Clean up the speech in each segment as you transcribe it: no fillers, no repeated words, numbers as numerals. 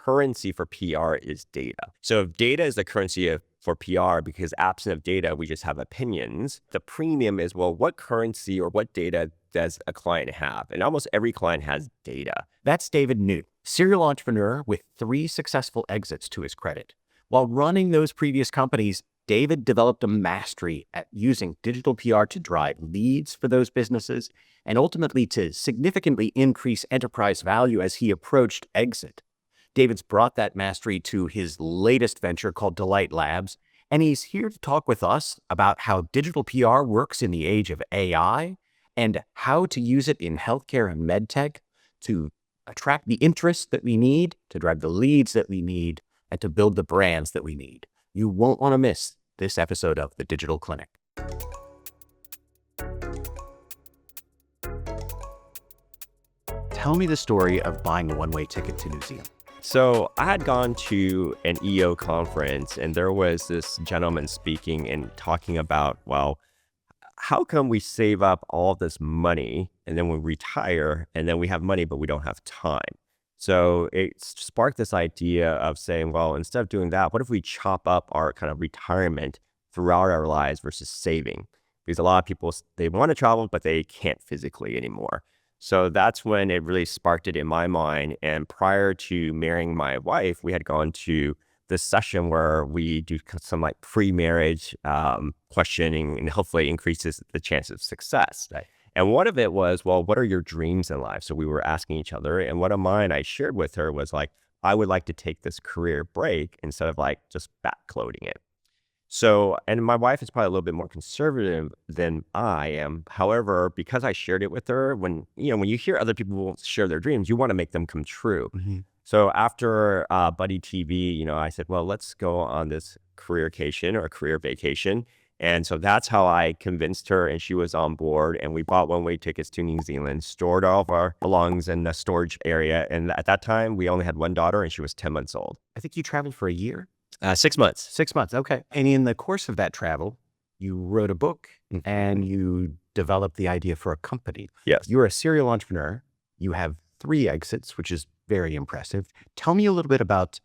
currency for PR is data. So if data is the currency for PR, because absent of data, we just have opinions, the premium is, well, what currency or what data does a client have? And almost every client has data. That's David New, serial entrepreneur with 3 successful exits to his credit. While running those previous companies, David developed a mastery at using digital PR to drive leads for those businesses and ultimately to significantly increase enterprise value as he approached exit. David's brought that mastery to his latest venture called Delight Labs, and he's here to talk with us about how digital PR works in the age of AI and how to use it in healthcare and medtech to attract the interest that we need, to drive the leads that we need, and to build the brands that we need. You won't want to miss this episode of The Digital Clinic. Tell me the story of buying a one-way ticket to New Zealand. So I had gone to an EO conference, and there was this gentleman speaking and talking about, well, how come we save up all this money and then we retire and then we have money, but we don't have time? So it sparked this idea of saying, well, instead of doing that, what if we chop up our kind of retirement throughout our lives versus saving? Because a lot of people, they want to travel, but they can't physically anymore. So that's when it really sparked it in my mind. And prior to marrying my wife, we had gone to this session where we do some like pre-marriage questioning, and hopefully increases the chance of success. Right. And one of it was, well, what are your dreams in life? So we were asking each other, and one of mine I shared with her was like, I would like to take this career break instead of like just backloading it. So, and my wife is probably a little bit more conservative than I am. However, because I shared it with her, when you hear other people share their dreams, you want to make them come true. Mm-hmm. So after Buddy TV, I said, well, let's go on this careercation or career vacation. And so that's how I convinced her, and she was on board, and we bought one-way tickets to New Zealand, stored all of our belongings in the storage area. And at that time, we only had one daughter, and she was 10 months old. I think you traveled for a year? 6 months. 6 months, okay. And in the course of that travel, you wrote a book and you developed the idea for a company. Yes. You're a serial entrepreneur. You have 3 exits, which is very impressive. Tell me a little bit about,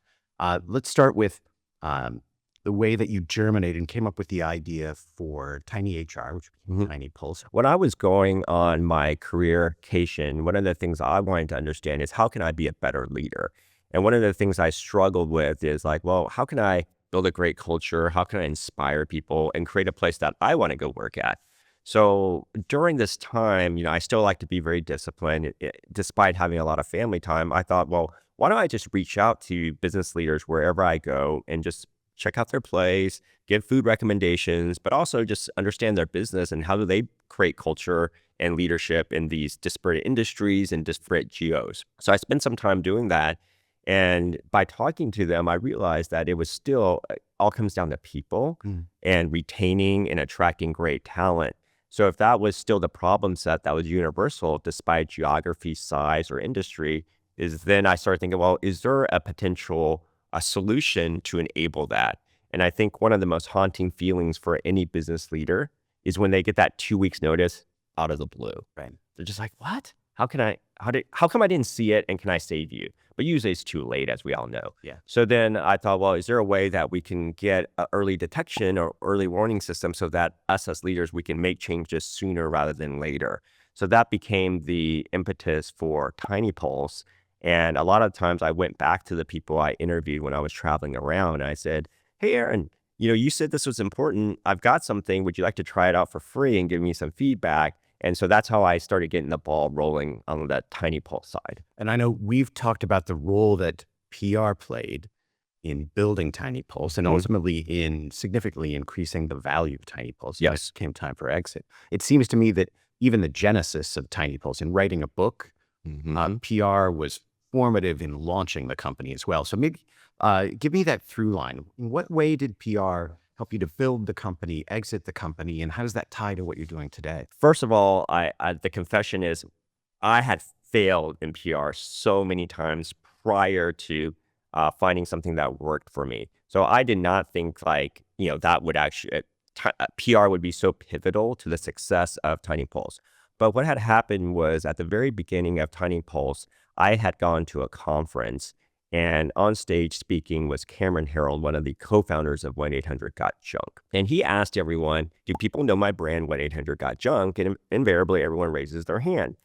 let's start with the way that you germinated and came up with the idea for TinyHR, which became TinyPulse. When I was going on my careercation, one of the things I wanted to understand is, how can I be a better leader? And one of the things I struggled with is like, well, how can I build a great culture? How can I inspire people and create a place that I want to go work at? So during this time, I still like to be very disciplined. Despite having a lot of family time, I thought, well, why don't I just reach out to business leaders wherever I go and just check out their place, give food recommendations, but also just understand their business and how do they create culture and leadership in these disparate industries and disparate geos. So I spent some time doing that. And by talking to them, I realized that it was still, all comes down to people and retaining and attracting great talent. So if that was still the problem set that was universal, despite geography, size, or industry, then I started thinking, well, is there a solution to enable that? And I think one of the most haunting feelings for any business leader is when they get that 2 weeks notice out of the blue. Right. They're just like, what? How come I didn't see it, and can I save you? But usually it's too late, as we all know. Yeah. So then I thought, well, is there a way that we can get an early detection or early warning system so that us as leaders, we can make changes sooner rather than later? So that became the impetus for TinyPulse. And a lot of times I went back to the people I interviewed when I was traveling around, and I said, hey, Aaron, you said this was important. I've got something. Would you like to try it out for free and give me some feedback? And so that's how I started getting the ball rolling on that TinyPulse side. And I know we've talked about the role that PR played in building TinyPulse and ultimately in significantly increasing the value of TinyPulse. Yes. It came time for exit. It seems to me that even the genesis of TinyPulse in writing a book, PR was formative in launching the company as well. So maybe give me that through line. In what way did PR help you to build the company, exit the company, and how does that tie to what you're doing today? First of all, the confession is I had failed in PR so many times prior to finding something that worked for me. So I did not think that would actually, PR would be so pivotal to the success of TinyPulse. But what had happened was at the very beginning of TinyPulse, I had gone to a conference, And on stage speaking was Cameron Herold, one of the co-founders of 1-800-GOT-JUNK. And he asked everyone, do people know my brand 1-800-GOT-JUNK? And invariably, everyone raises their hand.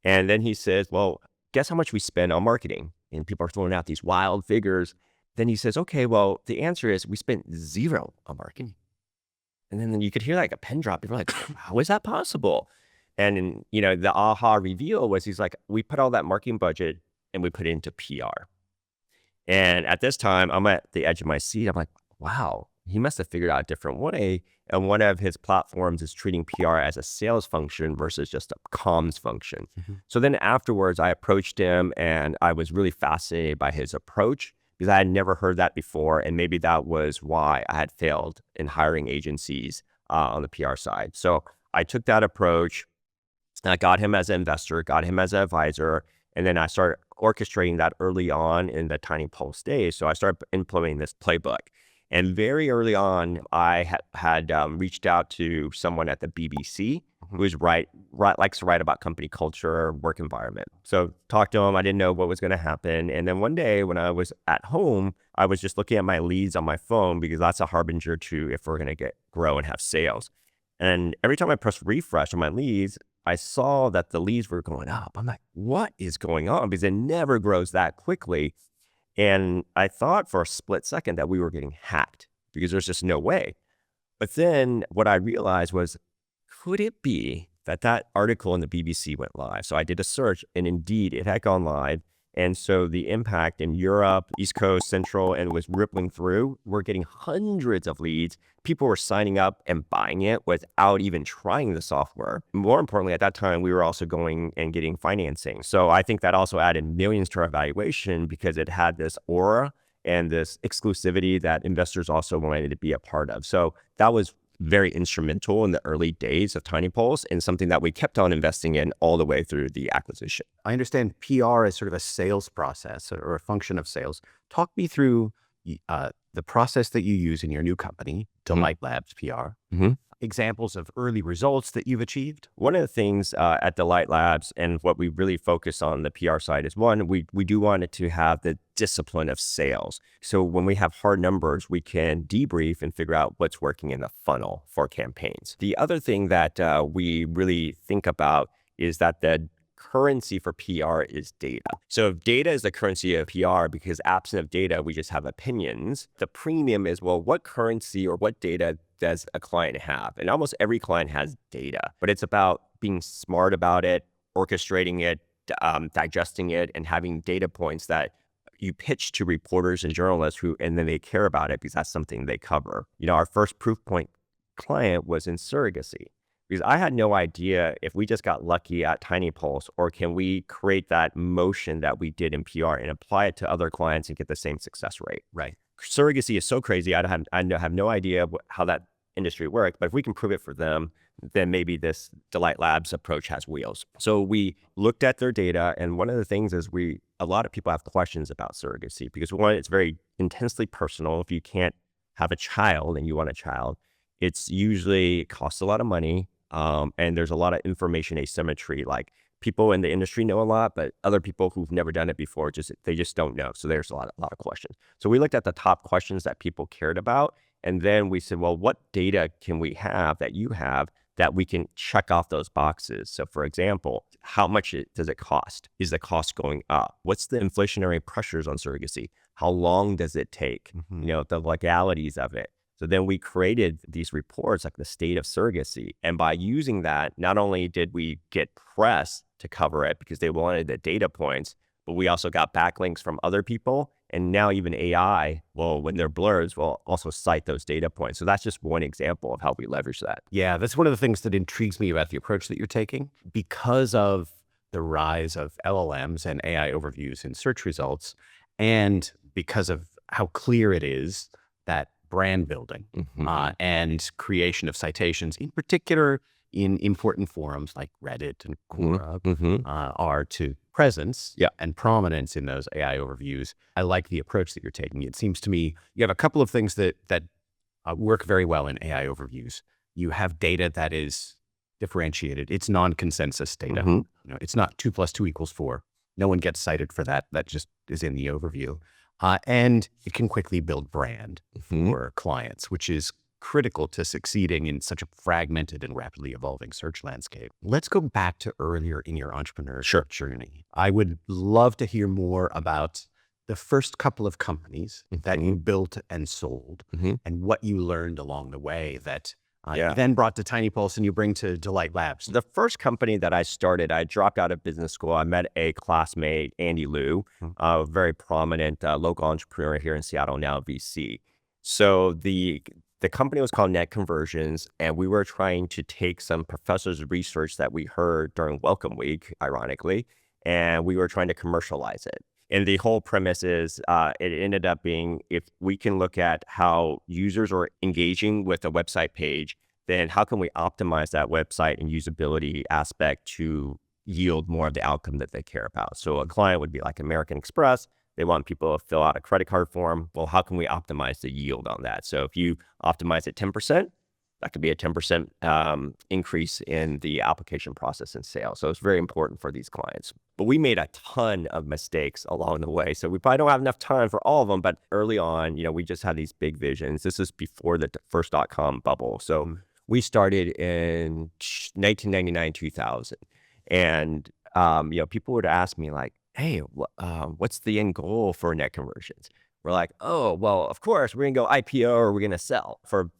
And then he says, well, guess how much we spend on marketing? And people are throwing out these wild figures. Then he says, okay, well, the answer is we spent 0 on marketing. And then you could hear like a pen drop. People are like, how is that possible? And, the aha reveal was he's like, we put all that marketing budget and we put it into PR. And at this time, I'm at the edge of my seat. I'm like, wow, he must have figured out a different way. And one of his platforms is treating PR as a sales function versus just a comms function. So then afterwards, I approached him and I was really fascinated by his approach because I had never heard that before. And maybe that was why I had failed in hiring agencies on the PR side. So I took that approach. I got him as an investor, got him as an advisor, and then I started orchestrating that early on in the TINYpulse days. So I started implementing this playbook. And very early on, I had reached out to someone at the BBC who's likes to write about company culture, work environment. So talked to him. I didn't know what was going to happen. And then one day when I was at home, I was just looking at my leads on my phone because that's a harbinger to if we're going to grow and have sales. And every time I pressed refresh on my leads, I saw that the leads were going up. I'm like, what is going on? Because it never grows that quickly. And I thought for a split second that we were getting hacked because there's just no way. But then what I realized was, could it be that that article in the BBC went live? So I did a search and indeed it had gone live. And so the impact in Europe, East Coast, Central, and was rippling through. We're getting hundreds of leads. People were signing up and buying it without even trying the software. More importantly, at that time, we were also going and getting financing. So I think that also added millions to our valuation because it had this aura and this exclusivity that investors also wanted to be a part of. So that was very instrumental in the early days of TINYpulse and something that we kept on investing in all the way through the acquisition. I understand PR is sort of a sales process or a function of sales. Talk me through the process that you use in your new company, Delight Labs PR. Examples of early results that you've achieved? One of the things at Delight Labs and what we really focus on the PR side is one, we do want it to have the discipline of sales. So when we have hard numbers, we can debrief and figure out what's working in the funnel for campaigns. The other thing that we really think about is that the currency for PR is data. So if data is the currency of PR, because absent of data, we just have opinions, the premium is, well, what currency or what data does a client have? And almost every client has data, but it's about being smart about it, orchestrating it, digesting it, and having data points that you pitch to reporters and journalists and then they care about it because that's something they cover. Our first proof point client was in surrogacy. Because I had no idea if we just got lucky at TINYpulse or can we create that motion that we did in PR and apply it to other clients and get the same success rate. Right. Surrogacy is so crazy. I have no idea how that industry works, but if we can prove it for them, then maybe this Delight Labs approach has wheels. So we looked at their data, and one of the things is a lot of people have questions about surrogacy because one, it's very intensely personal. If you can't have a child and you want a child, it's usually costs a lot of money. And there's a lot of information asymmetry. Like people in the industry know a lot, but other people who've never done it before, they just don't know. So there's a lot of questions. So we looked at the top questions that people cared about. And then we said, well, what data can we have that you have that we can check off those boxes? So for example, how much does it cost? Is the cost going up? What's the inflationary pressures on surrogacy? How long does it take? The legalities of it. So then we created these reports like the state of surrogacy. And by using that, not only did we get press to cover it because they wanted the data points, but we also got backlinks from other people. And now even AI, when they're blurs, will also cite those data points. So that's just one example of how we leverage that. Yeah, that's one of the things that intrigues me about the approach that you're taking. Because of the rise of LLMs and AI overviews in search results, and because of how clear it is that brand building and creation of citations, in particular in important forums like Reddit and Quora, are to presence and prominence in those AI overviews. I like the approach that you're taking. It seems to me you have a couple of things that work very well in AI overviews. You have data that is differentiated. It's non-consensus data. It's not 2 + 2 = 4. No one gets cited for that. That just is in the overview. And it can quickly build brand for clients, which is critical to succeeding in such a fragmented and rapidly evolving search landscape. Let's go back to earlier in your entrepreneurship journey. I would love to hear more about the first couple of companies that you built and sold and what you learned along the way that you then brought to TINYpulse and you bring to Delight Labs. The first company that I started, I dropped out of business school. I met a classmate, Andy Liu, a very prominent local entrepreneur here in Seattle, now VC. So the company was called Net Conversions, and we were trying to take some professors' research that we heard during Welcome Week, ironically, and we were trying to commercialize it. And the whole premise is it ended up being, if we can look at how users are engaging with a website page, then how can we optimize that website and usability aspect to yield more of the outcome that they care about? So a client would be like American Express. They want people to fill out a credit card form. Well, how can we optimize the yield on that? So if you optimize it 10%, that could be a 10% increase in the application process and sales. So it's very important for these clients. But we made a ton of mistakes along the way. So we probably don't have enough time for all of them. But early on, we just had these big visions. This is before the first .com bubble. So we started in 1999, 2000. And, people would ask me like, hey, what's the end goal for Net Conversions? We're like, oh, well, of course, we're going to go IPO or we're going to sell for,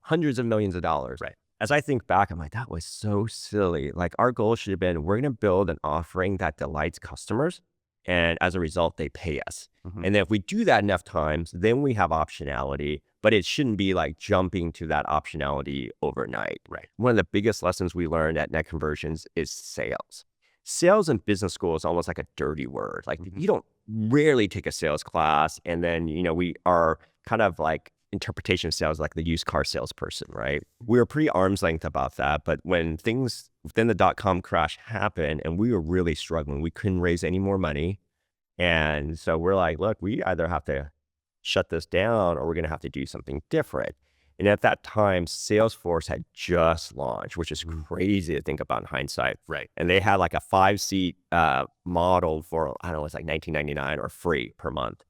hundreds of millions of dollars. Right. As I think back, I'm like, that was so silly. Like our goal should have been, we're going to build an offering that delights customers. And as a result, they pay us. And then if we do that enough times, then we have optionality, but it shouldn't be like jumping to that optionality overnight. Right. One of the biggest lessons we learned at Net Conversions is sales. Sales in business school is almost like a dirty word. Like you don't rarely take a sales class. And then, we are kind of like interpretation of sales, like the used car salesperson, right? We were pretty arm's length about that. But when things within the .com crash happened and we were really struggling, we couldn't raise any more money. And so we're like, look, we either have to shut this down or we're going to have to do something different. And at that time, Salesforce had just launched, which is crazy to think about in hindsight. Right. And they had like a 5-seat model for, I don't know, it's like $19.99 or free per month.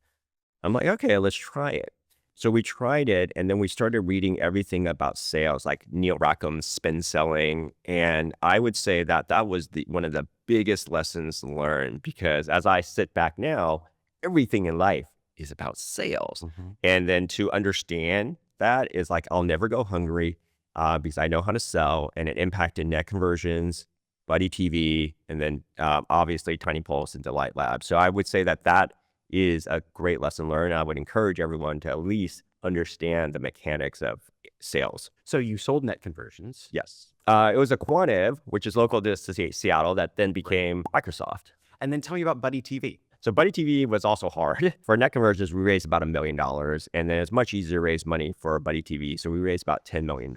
I'm like, okay, let's try it. So we tried it, and then we started reading everything about sales, like Neil Rackham's spin selling. And I would say that that was one of the biggest lessons learned, because as I sit back now, everything in life is about sales. And then to understand that is like, I'll never go hungry because I know how to sell, and it impacted Net Conversions, Buddy TV, and then obviously TINYpulse and Delight Labs. So I would say that that is a great lesson learned. I would encourage everyone to at least understand the mechanics of sales. So you sold Net Conversions. Yes. It was a Quantive, which is local to Seattle, that then became Microsoft. And then tell me about Buddy TV. So Buddy TV was also hard. For Net Conversions, we raised about $1 million. And then it's much easier to raise money for Buddy TV. So we raised about $10 million.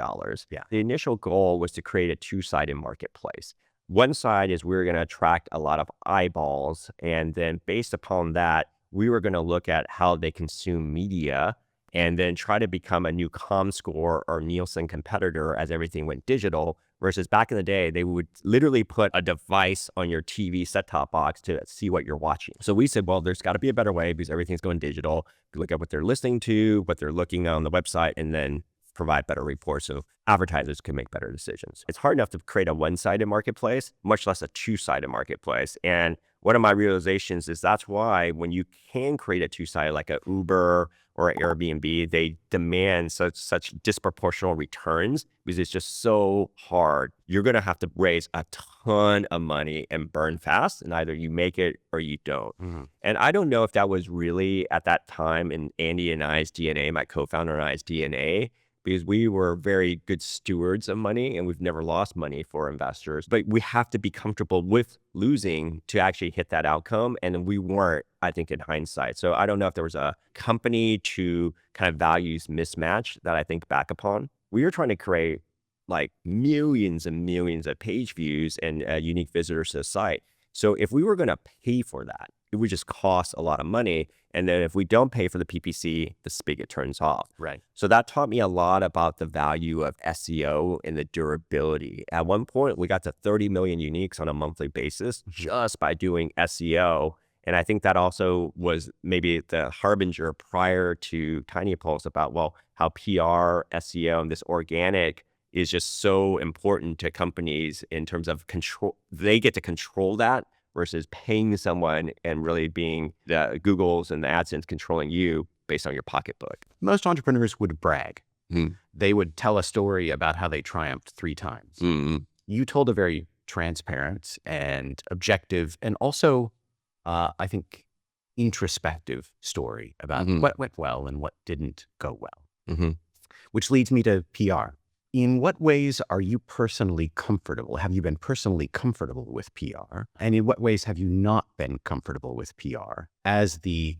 Yeah. The initial goal was to create a two-sided marketplace. One side is we were going to attract a lot of eyeballs. And then based upon that, we were going to look at how they consume media and then try to become a new ComScore or Nielsen competitor as everything went digital. Versus back in the day, they would literally put a device on your TV set-top box to see what you're watching. So we said, well, there's got to be a better way because everything's going digital. You look at what they're listening to, what they're looking on the website, and then provide better reports so advertisers can make better decisions. It's hard enough to create a one-sided marketplace, much less a two-sided marketplace. And one of my realizations is that's why when you can create a two-sided, like a Uber or an Airbnb, they demand such disproportional returns because it's just so hard. You're going to have to raise a ton of money and burn fast, and either you make it or you don't. And I don't know if that was really at that time in Andy and I's DNA, my co-founder and I's DNA, because we were very good stewards of money and we've never lost money for investors. But we have to be comfortable with losing to actually hit that outcome. And we weren't, I think, in hindsight. So I don't know if there was a company to kind of values mismatch that I think back upon. We were trying to create like millions and millions of page views and unique visitors to the site. So if we were going to pay for that, it would just cost a lot of money. And then if we don't pay for the PPC, the spigot turns off. Right. So that taught me a lot about the value of SEO and the durability. At one point, we got to 30 million uniques on a monthly basis just by doing SEO. And I think that also was maybe the harbinger prior to TinyPulse about, well, how PR, SEO, and this organic is just so important to companies in terms of control. They get to control that versus paying someone and really being the Googles and the AdSense controlling you based on your pocketbook. Most entrepreneurs would brag. Mm. They would tell a story about how they triumphed 3 times. Mm. You told a very transparent and objective and also, I think, introspective story about what went well and what didn't go well, which leads me to PR. In what ways are you personally comfortable? Have you been personally comfortable with PR? And in what ways have you not been comfortable with PR as the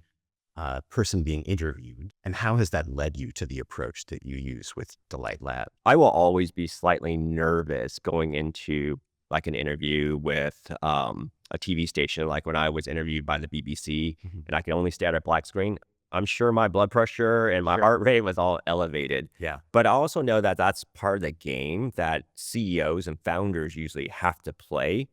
person being interviewed? And how has that led you to the approach that you use with Delight Lab? I will always be slightly nervous going into like an interview with a TV station. Like when I was interviewed by the BBC and I could only stare at a black screen, I'm sure my blood pressure and my heart rate was all elevated. Yeah. But I also know that that's part of the game that CEOs and founders usually have to play.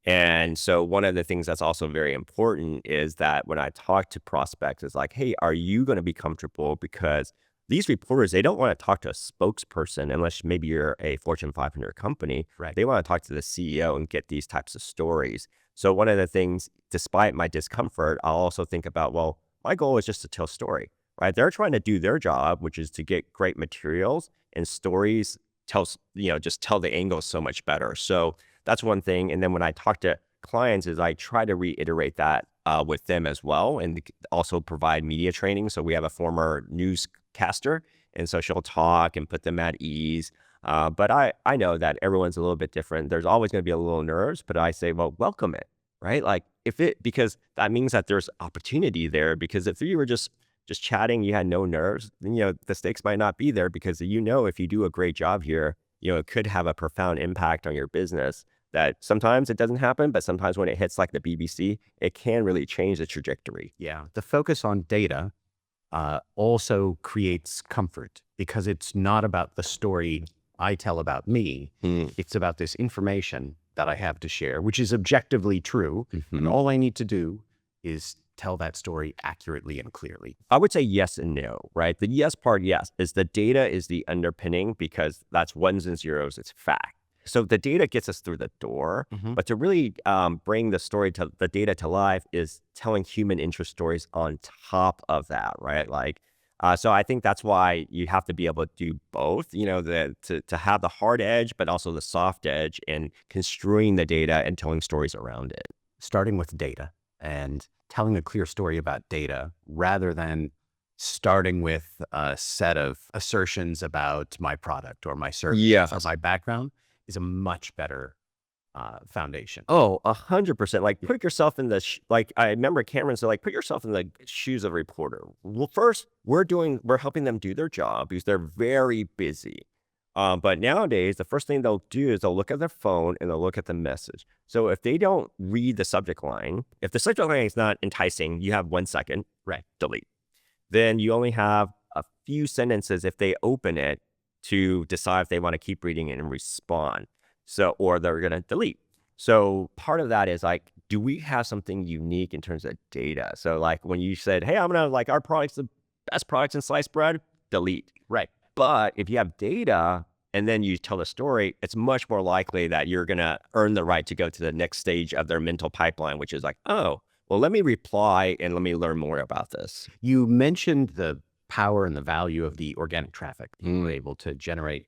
And so one of the things that's also very important is that when I talk to prospects, it's like, hey, are you going to be comfortable? Because these reporters, they don't want to talk to a spokesperson unless maybe you're a Fortune 500 company. Right. They want to talk to the CEO and get these types of stories. So one of the things, despite my discomfort, I'll also think about, well, my goal is just to tell a story, right? They're trying to do their job, which is to get great materials, and stories tells, just tell the angle so much better. So that's one thing. And then when I talk to clients is I try to reiterate that with them as well, and also provide media training. So we have a former newscaster, and so she'll talk and put them at ease. But I know that everyone's a little bit different. There's always going to be a little nerves, but I say, well, welcome it, right? Like because that means that there's opportunity there, because if you were just chatting, you had no nerves, then, the stakes might not be there, because if you do a great job here, it could have a profound impact on your business that sometimes it doesn't happen, but sometimes when it hits like the BBC, it can really change the trajectory. Yeah. The focus on data also creates comfort, because it's not about the story I tell about me. It's about this information that I have to share, which is objectively true. And all I need to do is tell that story accurately and clearly. I would say yes and no, right? The yes part, yes, is the data is the underpinning, because that's ones and zeros, it's fact. So the data gets us through the door, but to really bring the data to life is telling human interest stories on top of that, right? So I think that's why you have to be able to do both, to have the hard edge, but also the soft edge, and construing the data and telling stories around it. Starting with data and telling a clear story about data, rather than starting with a set of assertions about my product or my service or my background, is a much better foundation. Oh, 100%. Like put yourself in I remember Cameron said, put yourself in the shoes of a reporter. Well, first we're helping them do their job because they're very busy. But nowadays, the first thing they'll do is they'll look at their phone and they'll look at the message. So if they don't read the subject line, if the subject line is not enticing, you have 1 second, right? Delete. Then you only have a few sentences if they open it to decide if they want to keep reading it and respond. Or they're going to delete. So part of that is do we have something unique in terms of data? So when you said, hey, I'm going to our product's the best products in sliced bread, delete. Right. But if you have data and then you tell the story, it's much more likely that you're going to earn the right to go to the next stage of their mental pipeline, which is oh, well, let me reply and let me learn more about this. You mentioned the power and the value of the organic traffic that you were able to generate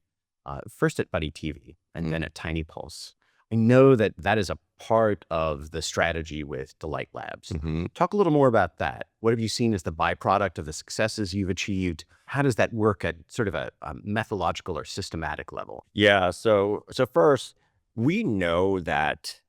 first at Buddy TV and then at TinyPulse. I know that that is a part of the strategy with Delight Labs. Talk a little more about that. What have you seen as the byproduct of the successes you've achieved? How does that work at sort of a methodological or systematic level? Yeah. So first, we know that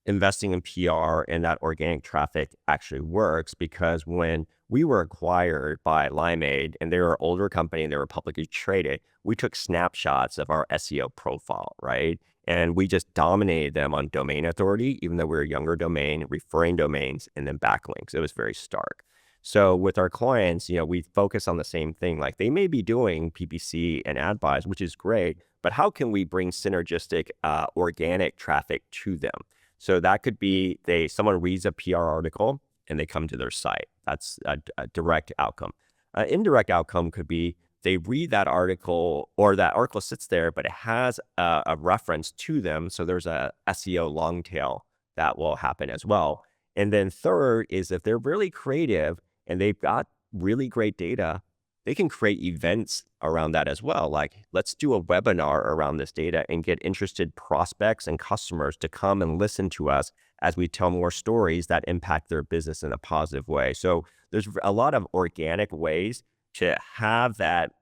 investing in PR and that organic traffic actually works, because when we were acquired by Limeade, and they were an older company and they were publicly traded, we took snapshots of our SEO profile, right? And we just dominated them on domain authority, even though we were a younger domain, referring domains, and then backlinks. It was very stark. So with our clients, we focus on the same thing. Like they may be doing PPC and ad buys, which is great, but how can we bring synergistic organic traffic to them? So that could be someone reads a PR article and they come to their site. That's a direct outcome. An indirect outcome could be they read that article or that article sits there, but it has a reference to them. So there's a SEO long tail that will happen as well. And then third is if they're really creative and they've got really great data, they can create events around that as well. Like, let's do a webinar around this data and get interested prospects and customers to come and listen to us as we tell more stories that impact their business in a positive way. So there's a lot of organic ways to have that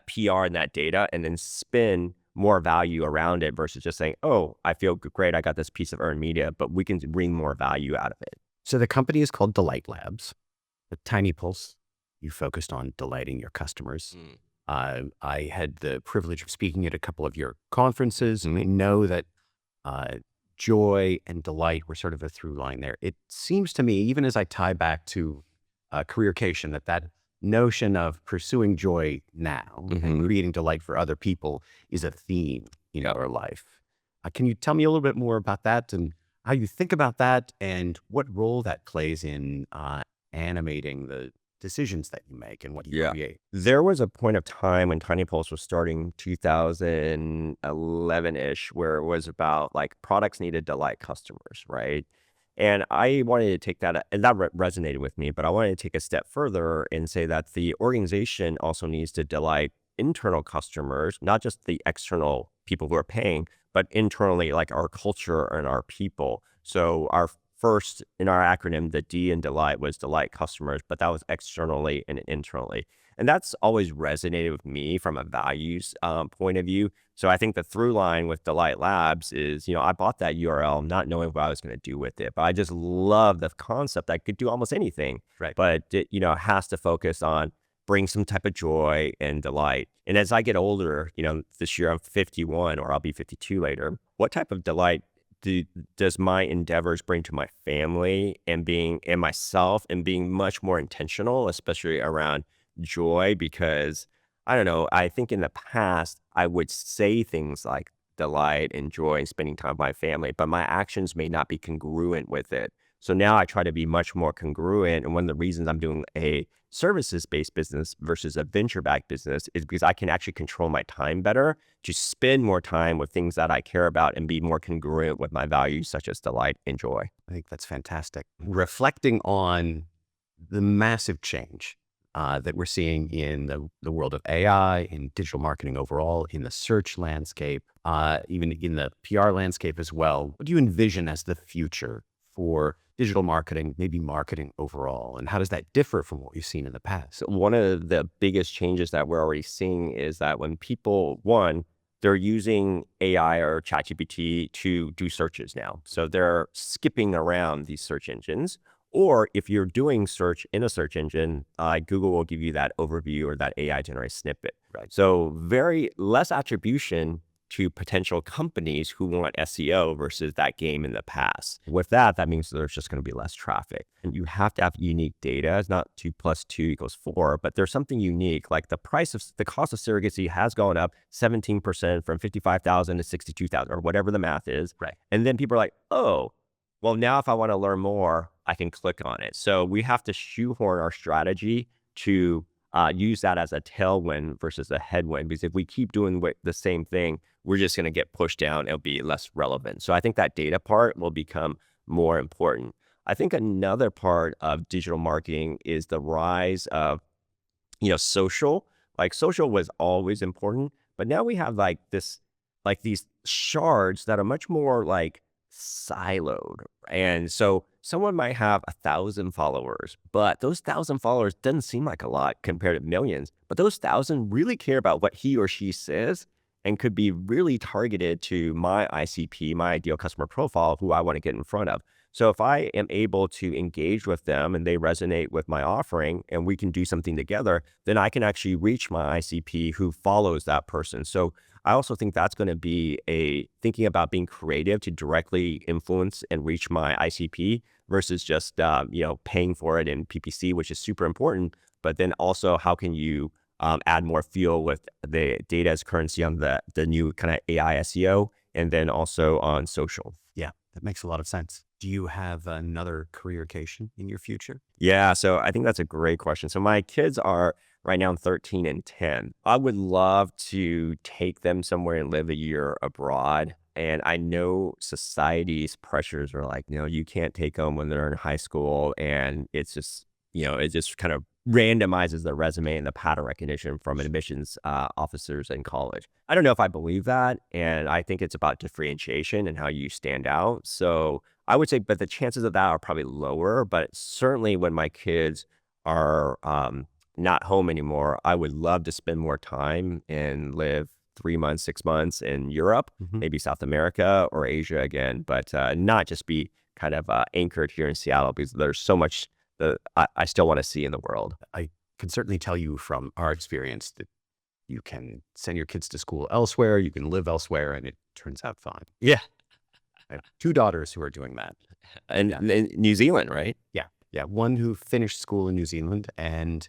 PR and that data and then spin more value around it versus just saying, oh, I feel great, I got this piece of earned media, but we can bring more value out of it. So the company is called Delight Labs. The TINYpulse, you focused on delighting your customers. I had the privilege of speaking at a couple of your conferences, and we know that joy and delight were sort of a through line there. It seems to me, even as I tie back to careercation, that notion of pursuing joy now and creating delight for other people is a theme in our life. Can you tell me a little bit more about that and how you think about that and what role that plays in animating the decisions that you make and what you create? There was a point of time when TinyPulse was starting 2011-ish where it was about like products need to delight customers, right? And I wanted to take that, and that resonated with me, but I wanted to take a step further and say that the organization also needs to delight internal customers, not just the external people who are paying, but internally, like our culture and our people. So our first, in our acronym, the D in delight was delight customers, but that was externally and internally. And that's always resonated with me from a values point of view. So I think the through line with Delight Labs is, I bought that URL not knowing what I was going to do with it, but I just love the concept. I could do almost anything, Right. but it, has to focus on bring some type of joy and delight. And as I get older, this year I'm 51 or I'll be 52 later, what type of delight does my endeavors bring to my family and myself and being much more intentional, especially around joy? Because I don't know, I think in the past I would say things like delight and joy and spending time with my family, but my actions may not be congruent with it. So now I try to be much more congruent. And one of the reasons I'm doing a services-based business versus a venture-backed business is because I can actually control my time better to spend more time with things that I care about and be more congruent with my values, such as delight and joy. I think that's fantastic. Reflecting on the massive change that we're seeing in the world of AI, in digital marketing overall, in the search landscape, even in the PR landscape as well. What do you envision as the future for digital marketing, maybe marketing overall? And how does that differ from what we've seen in the past? So one of the biggest changes that we're already seeing is that when people, they're using AI or ChatGPT to do searches now. So they're skipping around these search engines. Or if you're doing search in a search engine, Google will give you that overview or that AI generated snippet. Right. So very less attribution to potential companies who want SEO versus that game in the past. With that, that means there's just going to be less traffic. And you have to have unique data. It's not 2 + 2 = 4, but there's something unique. Like the cost of surrogacy has gone up 17% from 55,000 to 62,000 or whatever the math is. Right. And then people are like, oh, well, now if I want to learn more, I can click on it. So we have to shoehorn our strategy to use that as a tailwind versus a headwind, because if we keep doing the same thing, we're just going to get pushed down. It'll be less relevant. So I think that data part will become more important. I think another part of digital marketing is the rise of, social. Like social was always important, but now we have these shards that are much more like siloed. And so someone might have 1,000 followers, but those 1,000 followers doesn't seem like a lot compared to millions, but those 1,000 really care about what he or she says and could be really targeted to my ICP, my ideal customer profile, who I want to get in front of. So if I am able to engage with them and they resonate with my offering and we can do something together, then I can actually reach my ICP who follows that person. So I also think that's going to be thinking about being creative to directly influence and reach my ICP versus just, paying for it in PPC, which is super important. But then also, how can you add more fuel with the data as currency on the new kind of AI SEO and then also on social? Yeah, that makes a lot of sense. Do you have another careercation in your future? Yeah, so I think that's a great question. So my kids are right now 13 and 10. I would love to take them somewhere and live a year abroad. And I know society's pressures are like, you can't take them when they're in high school. And it's just, it just kind of randomizes the resume and the pattern recognition from admissions officers in college. I don't know if I believe that. And I think it's about differentiation and how you stand out. So I would say, but the chances of that are probably lower. But certainly when my kids are not home anymore, I would love to spend more time and live 3 months, 6 months in Europe, maybe South America or Asia again, but not just be kind of anchored here in Seattle because there's so much that I still want to see in the world. I can certainly tell you from our experience that you can send your kids to school elsewhere, you can live elsewhere, and it turns out fine. Yeah. I have 2 daughters who are doing that. And in New Zealand, right? Yeah. Yeah. One who finished school in New Zealand, and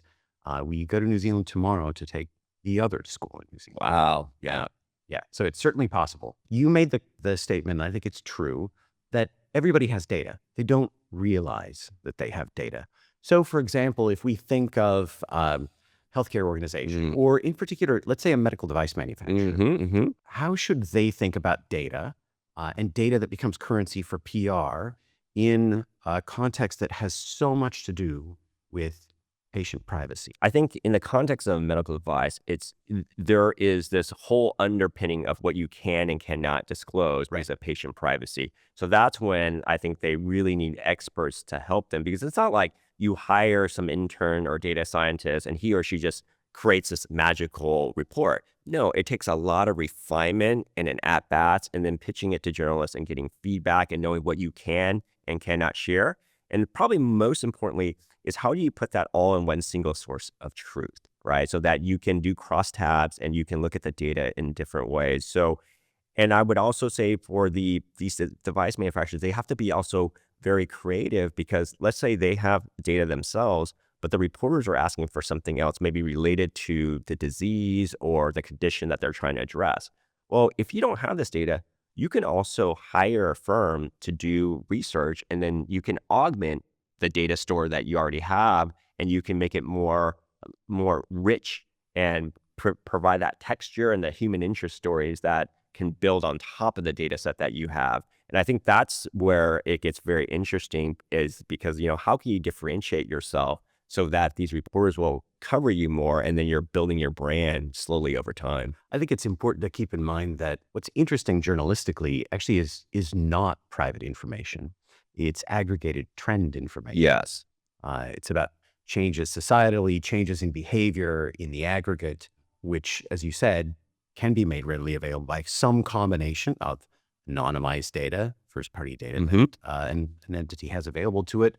we go to New Zealand tomorrow to take the other to school in New Zealand. Wow. Yeah. Yeah. So it's certainly possible. You made the statement, and I think it's true, that everybody has data. They don't realize that they have data. So, for example, if we think of healthcare organization, or in particular, let's say a medical device manufacturer, how should they think about data and data that becomes currency for PR in a context that has so much to do with patient privacy? I think in the context of a medical device, there is this whole underpinning of what you can and cannot disclose because of patient privacy. So that's when I think they really need experts to help them, because it's not like you hire some intern or data scientist and he or she just creates this magical report. No, it takes a lot of refinement and an at-bats and then pitching it to journalists and getting feedback and knowing what you can and cannot share. And probably most importantly is how do you put that all in one single source of truth, right? So that you can do crosstabs and you can look at the data in different ways. So, and I would also say for these device manufacturers, they have to be also very creative, because let's say they have data themselves, but the reporters are asking for something else, maybe related to the disease or the condition that they're trying to address. Well, if you don't have this data, you can also hire a firm to do research, and then you can augment the data store that you already have, and you can make it more rich and provide that texture and the human interest stories that can build on top of the data set that you have. And I think that's where it gets very interesting, is because, how can you differentiate yourself so that these reporters will cover you more, and then you're building your brand slowly over time? I think it's important to keep in mind that what's interesting journalistically actually is not private information. It's aggregated trend information. Yes. It's about changes societally, changes in behavior in the aggregate, which, as you said, can be made readily available by some combination of anonymized data, first-party data that an entity has available to it,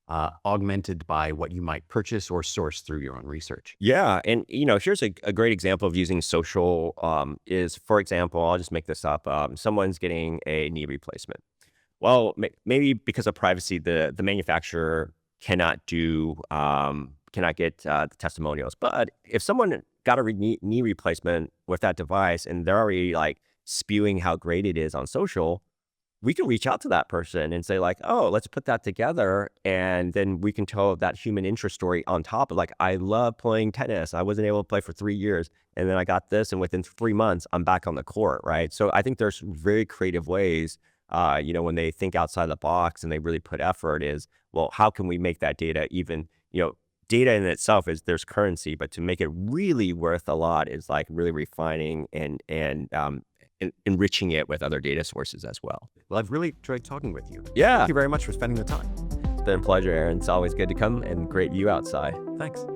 augmented by what you might purchase or source through your own research. Yeah. And, here's a great example of using social is, for example, I'll just make this up. Someone's getting a knee replacement. Well, maybe because of privacy, the manufacturer cannot get the testimonials. But if someone got a knee replacement with that device and they're already like spewing how great it is on social, we can reach out to that person and say like, oh, let's put that together. And then we can tell that human interest story on top of like, I love playing tennis. I wasn't able to play for 3 years. And then I got this. And within 3 months, I'm back on the court, right? So I think there's very creative ways, when they think outside the box and they really put effort, is, well, how can we make that data even, data in itself is there's currency, but to make it really worth a lot is like really refining and enriching it with other data sources as well. Well, I've really enjoyed talking with you. Yeah. Thank you very much for spending the time. It's been a pleasure, Aaron. It's always good to come, and great view outside. Thanks.